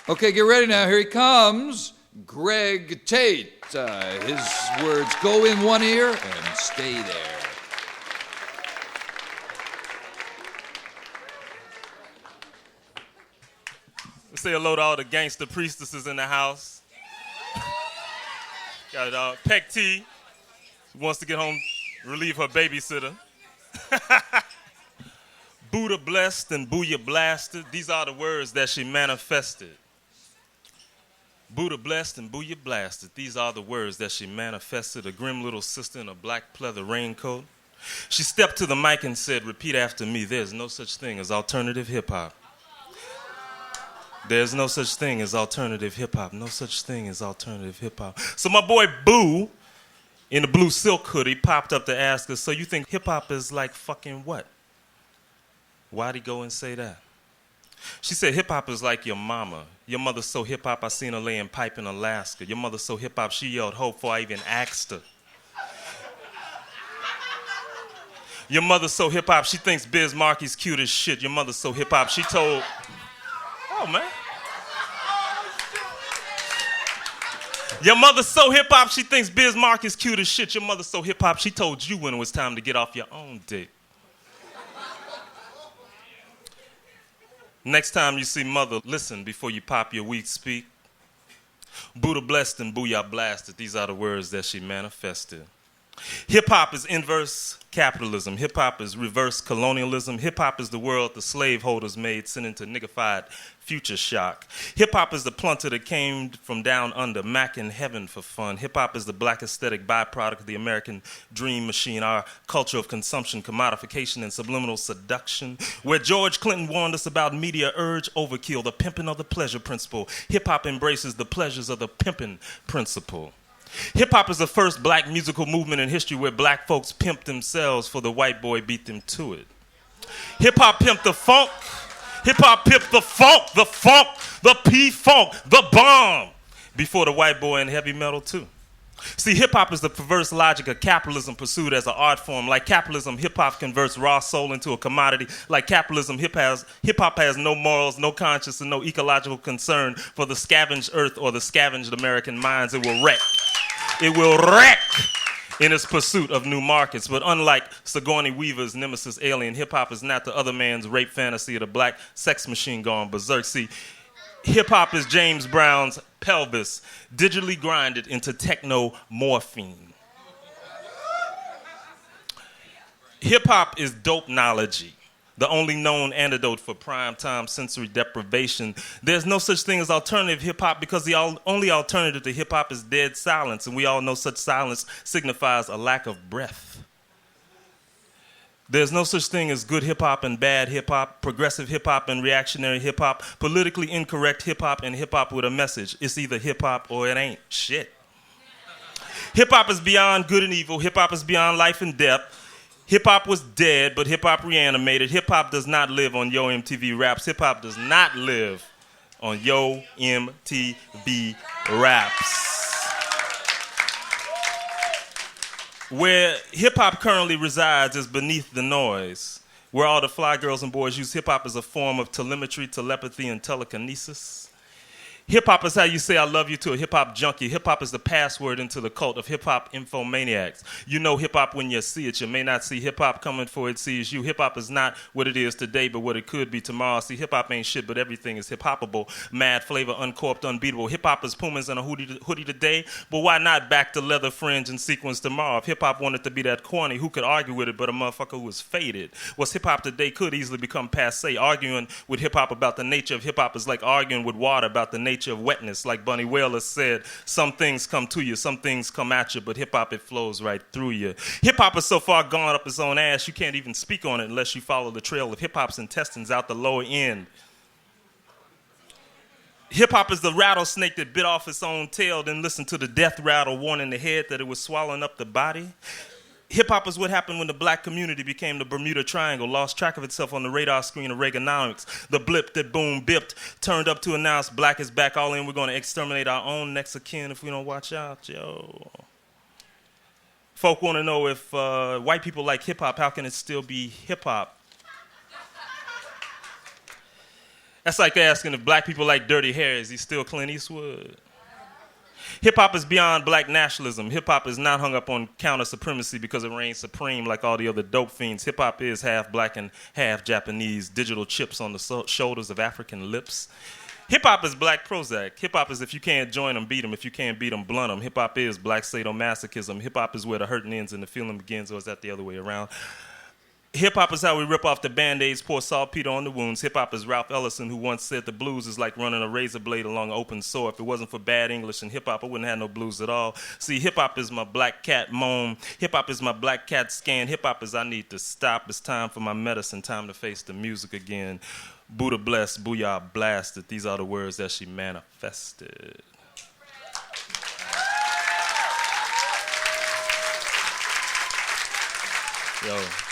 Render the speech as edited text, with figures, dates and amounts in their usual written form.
Okay, get ready now. Here he comes, Greg Tate. His words go in one ear and stay there. Say hello to all the gangster priestesses in the house. Got Peck T, who wants to get home, relieve her babysitter. Buddha blessed and Booyah blasted. These are the words that she manifested. Buddha blessed and Booyah blasted. These are the words that she manifested. A grim little sister in a black pleather raincoat. She stepped to the mic and said, repeat after me, there's no such thing as alternative hip-hop. There's no such thing as alternative hip-hop. No such thing as alternative hip-hop. So my boy Boo, in the blue silk hoodie, popped up to ask us, so you think hip-hop is like fucking what? Why'd he go and say that? She said, hip-hop is like your mama. Your mother's so hip-hop, I seen her laying pipe in Alaska. Your mother's so hip-hop, she yelled hope before I even asked her. Your mother's so hip-hop, she thinks Biz Markie's cute as shit. Your mother's so hip-hop, she told... Oh, man. Your mother's so hip-hop, she thinks Biz Markie's cute as shit. Your mother's so hip-hop, she told you when it was time to get off your own dick. Next time you see mother, listen before you pop your weak speak. Buddha blessed and Booyah blasted. These are the words that she manifested. Hip-hop is inverse capitalism. Hip-hop is reverse colonialism. Hip-hop is the world the slaveholders made, sent into niggified future shock. Hip-hop is the plunter that came from down under, Mac in heaven for fun. Hip-hop is the black aesthetic byproduct of the American dream machine, our culture of consumption, commodification, and subliminal seduction. Where George Clinton warned us about media urge overkill, the pimping of the pleasure principle. Hip-hop embraces the pleasures of the pimping principle. Hip-hop is the first black musical movement in history where black folks pimped themselves for the white boy beat them to it. Hip-hop pimped the funk. Hip-hop pimped the funk, the P-funk, the bomb, before the white boy in heavy metal too. See, hip-hop is the perverse logic of capitalism pursued as an art form. Like capitalism, hip-hop converts raw soul into a commodity. Like capitalism, hip-hop has no morals, no conscience, and no ecological concern for the scavenged earth or the scavenged American minds. It will wreck. It will wreck in its pursuit of new markets. But unlike Sigourney Weaver's nemesis alien, hip-hop is not the other man's rape fantasy of the black sex machine gone berserk. See, hip-hop is James Brown's pelvis, digitally grinded into techno-morphine. Hip-hop is dope-nology, the only known antidote for primetime sensory deprivation. There's no such thing as alternative hip-hop because the only alternative to hip-hop is dead silence, and we all know such silence signifies a lack of breath. There's no such thing as good hip-hop and bad hip-hop, progressive hip-hop and reactionary hip-hop, politically incorrect hip-hop and hip-hop with a message. It's either hip-hop or it ain't shit. Hip-hop is beyond good and evil. Hip-hop is beyond life and death. Hip-hop was dead, but hip-hop reanimated. Hip-hop does not live on Yo MTV Raps. Hip-hop does not live on Yo MTV Raps. Where hip-hop currently resides is beneath the noise. Where all the fly girls and boys use hip-hop as a form of telemetry, telepathy, and telekinesis. Hip-hop is how you say I love you to a hip-hop junkie. Hip-hop is the password into the cult of hip-hop infomaniacs. You know hip-hop when you see it. You may not see hip-hop coming for it sees you. Hip-hop is not what it is today, but what it could be tomorrow. See, hip-hop ain't shit, but everything is hip-hopable. Mad flavor, uncorked, unbeatable. Hip-hop is Pumas and a hoodie today, but why not back to leather fringe and sequins tomorrow? If hip-hop wanted to be that corny, who could argue with it but a motherfucker who was faded? What's hip-hop today could easily become passé. Arguing with hip-hop about the nature of hip-hop is like arguing with water about the nature of wetness. Like Bunny Wailer said, some things come to you, some things come at you, but hip-hop, it flows right through you. Hip-hop is so far gone up its own ass, you can't even speak on it unless you follow the trail of hip-hop's intestines out the lower end. Hip-hop is the rattlesnake that bit off its own tail, then listened to the death rattle warning the head that it was swallowing up the body. Hip-hop is what happened when the black community became the Bermuda Triangle, lost track of itself on the radar screen of Reaganomics. The blip that boom bipped, turned up to announce black is back all in. We're going to exterminate our own next of kin if we don't watch out, yo. Folk want to know if white people like hip-hop, how can it still be hip-hop? That's like asking if black people like dirty hair, is he still Clint Eastwood? Hip-hop is beyond black nationalism. Hip-hop is not hung up on counter supremacy because it reigns supreme like all the other dope fiends. Hip-hop is half black and half Japanese, digital chips on the shoulders of African lips. Hip-hop is black Prozac. Hip-hop is if you can't join them, beat them. If you can't beat them, blunt them. Hip-hop is black sadomasochism. Hip-hop is where the hurting ends and the feeling begins, or is that the other way around? Hip-hop is how we rip off the Band-Aids, pour saltpeter on the wounds. Hip-hop is Ralph Ellison, who once said the blues is like running a razor blade along an open sore. If it wasn't for bad English and hip-hop, I wouldn't have no blues at all. See, hip-hop is my black cat moan. Hip-hop is my black cat scan. Hip-hop is I need to stop. It's time for my medicine, time to face the music again. Buddha blessed, booyah blasted. These are the words that she manifested. Yo.